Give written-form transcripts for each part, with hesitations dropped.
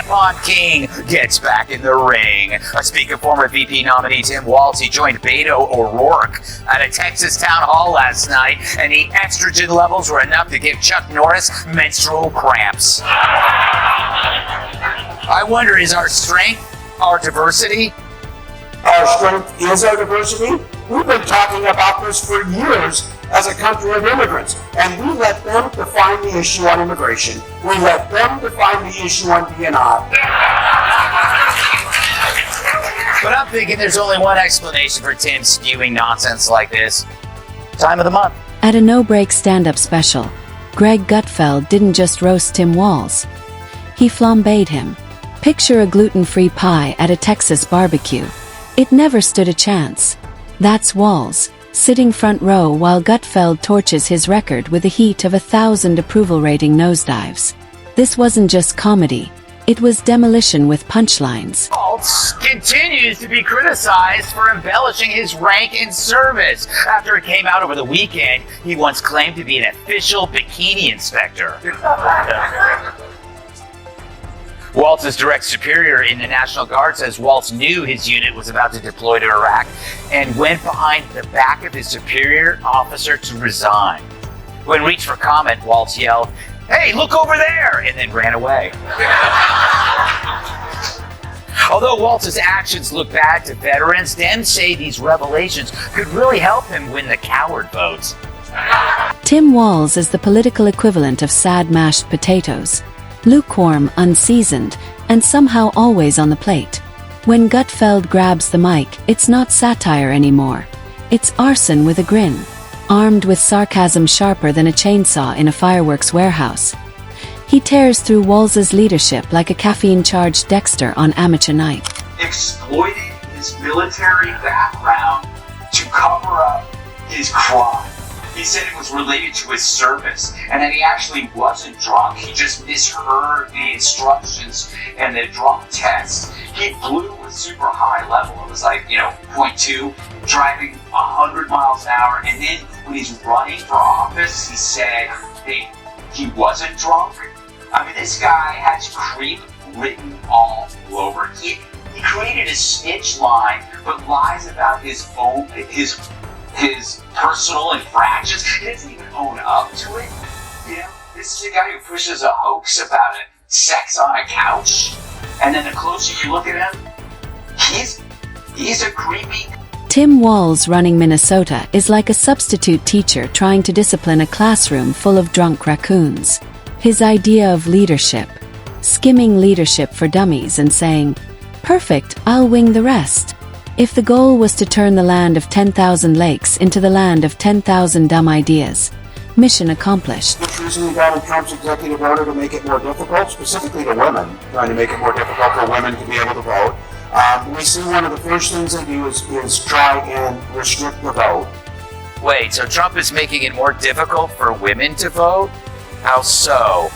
tampon king gets back in the ring. Speaking of former VP nominee Tim Walz, he joined Beto O'Rourke at a Texas town hall last night, and the estrogen levels were enough to give Chuck Norris menstrual cramps. I wonder, is our strength our diversity? Our strength is our diversity. We've been talking about this for years as a country of immigrants, and we let them define the issue on immigration. We let them define the issue on DNI. But I'm thinking there's only one explanation for Tim spewing nonsense like this. Time of the month. At a no-break stand-up special, Greg Gutfeld didn't just roast Tim Walz. He flambéed him. Picture a gluten-free pie at a Texas barbecue. It never stood a chance. That's Walz, sitting front row while Gutfeld torches his record with the heat of 1,000 approval rating nosedives. This wasn't just comedy. It was demolition with punchlines. Walz continues to be criticized for embellishing his rank in service. After it came out over the weekend, he once claimed to be an official bikini inspector. Walz's direct superior in the National Guard says Walz knew his unit was about to deploy to Iraq and went behind the back of his superior officer to resign. When reached for comment, Walz yelled, "Hey, look over there!" and then ran away. Although Walz's actions look bad to veterans, Dems say these revelations could really help him win the coward votes. Tim Walz is the political equivalent of sad mashed potatoes. Lukewarm, unseasoned, and somehow always on the plate. When Gutfeld grabs the mic, it's not satire anymore. It's arson with a grin, armed with sarcasm sharper than a chainsaw in a fireworks warehouse. He tears through Walz's leadership like a caffeine-charged Dexter on amateur night. Exploited his military background to cover up his crime. He said it was related to his service, and that he actually wasn't drunk. He just misheard the instructions and the drunk test. He blew a super high level. It was like, 0.2, driving 100 miles an hour. And then when he's running for office, he said that he wasn't drunk. I mean, this guy has creep written all over. He created a snitch line, but lies about his personal infractions. He doesn't even own up to it. This is a guy who pushes a hoax about sex on a couch, and then the closer you look at him, he's a creepy. Tim Walz running Minnesota is like a substitute teacher trying to discipline a classroom full of drunk raccoons. His idea of leadership, skimming leadership for dummies and saying, "Perfect, I'll wing the rest." If the goal was to turn the land of 10,000 lakes into the land of 10,000 dumb ideas, mission accomplished. It's recently Donald Trump's executive order to make it more difficult, specifically to women, trying to make it more difficult for women to be able to vote. We see one of the first things they do is try and restrict the vote. Wait, so Trump is making it more difficult for women to vote? How so?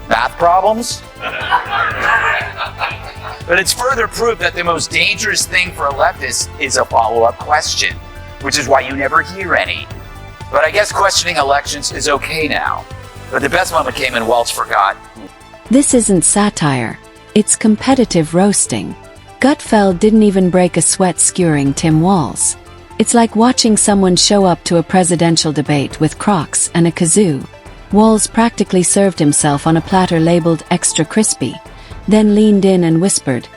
Math problems? But it's further proof that the most dangerous thing for leftists is a follow-up question, which is why you never hear any. But I guess questioning elections is okay now. But the best moment came when Walz forgot. This isn't satire. It's competitive roasting. Gutfeld didn't even break a sweat skewering Tim Walz. It's like watching someone show up to a presidential debate with Crocs and a kazoo. Walz practically served himself on a platter labeled extra crispy, then leaned in and whispered,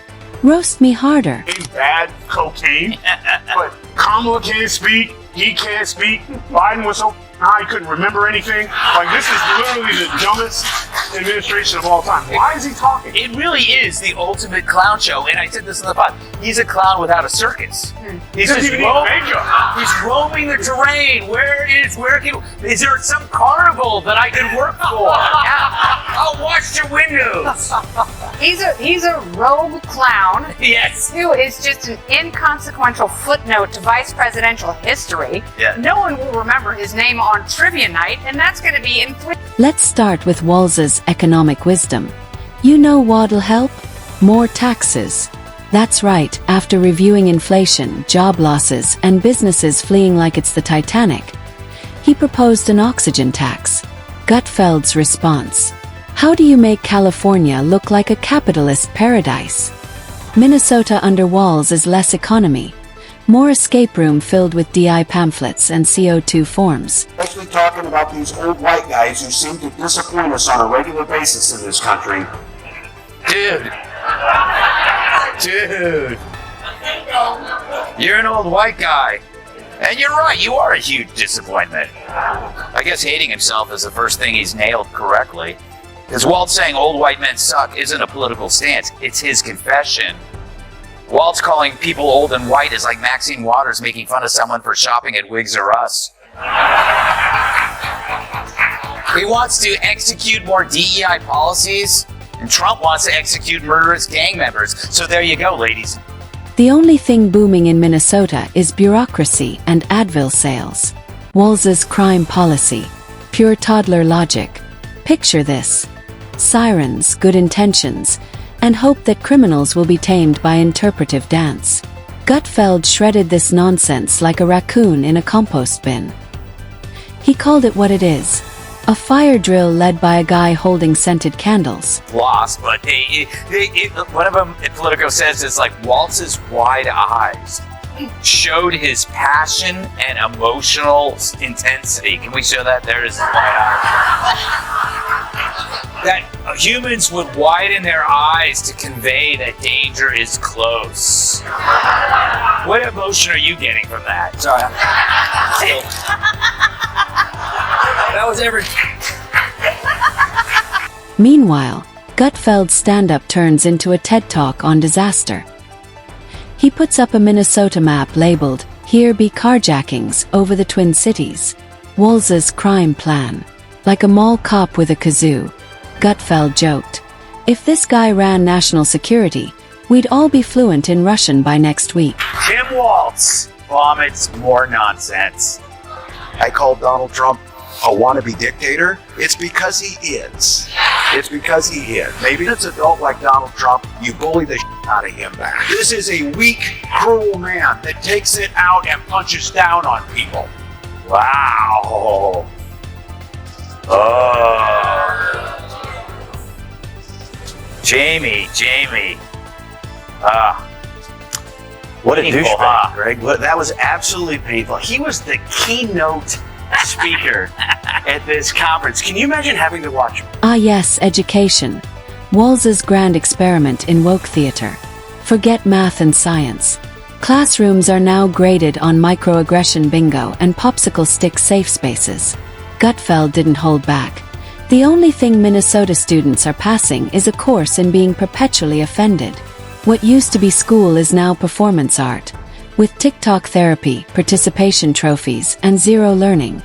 "Roast me harder." Bad cocaine, but Kamala can't speak, he can't speak, Biden was so high he couldn't remember anything. Like, this is literally the dumbest administration of all time. Why is he talking? It really is the ultimate clown show, and I said this in the pod. He's a clown without a circus. He's just he's roaming the terrain. Is there some carnival that I can work for? I'll watch your windows. He's a rogue clown. Yes. Who is just an inconsequential footnote to vice presidential history. Yeah. No one will remember his name on trivia night, and that's going to be in 3. Let's start with Walz's economic wisdom. You know what'll help? More taxes. That's right, after reviewing inflation, job losses, and businesses fleeing like it's the Titanic, he proposed an oxygen tax. Gutfeld's response: How do you make California look like a capitalist paradise? Minnesota under Walz is less economy, more escape room filled with DI pamphlets and CO2 forms. Especially talking about these old white guys who seem to disappoint us on a regular basis in this country. Dude. You're an old white guy. And you're right, you are a huge disappointment. I guess hating himself is the first thing he's nailed correctly. Because Walz saying old white men suck isn't a political stance, it's his confession. Walz calling people old and white is like Maxine Waters making fun of someone for shopping at Wigs R Us. He wants to execute more DEI policies, and Trump wants to execute murderous gang members. So there you go, ladies. The only thing booming in Minnesota is bureaucracy and Advil sales. Walz's crime policy. Pure toddler logic. Picture this. Sirens, good intentions, and hope that criminals will be tamed by interpretive dance. Gutfeld shredded this nonsense like a raccoon in a compost bin. He called it what it is. A fire drill led by a guy holding scented candles. Lost, but one of them in Politico says it's like Walz's wide eyes showed his passion and emotional intensity. Can we show that? There is his wide eyes. That humans would widen their eyes to convey that danger is close. What emotion are you getting from that? Sorry. That was everything. Meanwhile, Gutfeld's stand-up turns into a TED Talk on disaster. He puts up a Minnesota map labeled, "Here be carjackings," over the Twin Cities. Walz's crime plan. Like a mall cop with a kazoo, Gutfeld joked, "If this guy ran national security, we'd all be fluent in Russian by next week." Tim Walz vomits more nonsense. I called Donald Trump a wannabe dictator. It's because he is. It's because he is. Maybe it's an adult like Donald Trump, you bully the shit out of him back. This is a weak, cruel man that takes it out and punches down on people. Wow. Jamie. What a Painful, douchebag, huh? Greg. That was absolutely painful. He was the keynote speaker at this conference. Can you imagine having to watch? Ah yes, education. Walz's grand experiment in woke theater. Forget math and science. Classrooms are now graded on microaggression bingo and popsicle stick safe spaces. Gutfeld didn't hold back. The only thing Minnesota students are passing is a course in being perpetually offended. What used to be school is now performance art, with TikTok therapy, participation trophies, and zero learning.